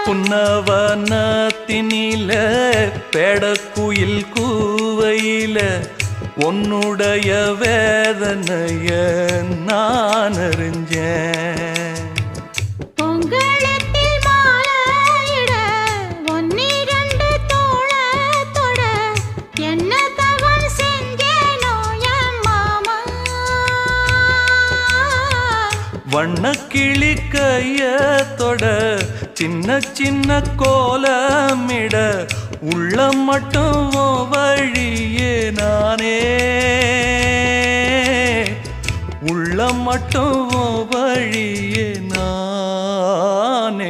புன்னவனத்தினில பெடக்குயில் கூவையில உன்னுடைய வேதனைய நான் அறிஞ்சேன். பொங்கலத்தில் மாலையிட ஒன்னிரண்டு தோளத்தொட என்ன தவம் செஞ்சேனோ என் மாமா. வண்ணக்கிளி கையத்தொட சின்ன சின்ன கோலமிட உள்ளம் மட்டும் வழியே நானே, உள்ளம் மட்டும் வழியே நானே.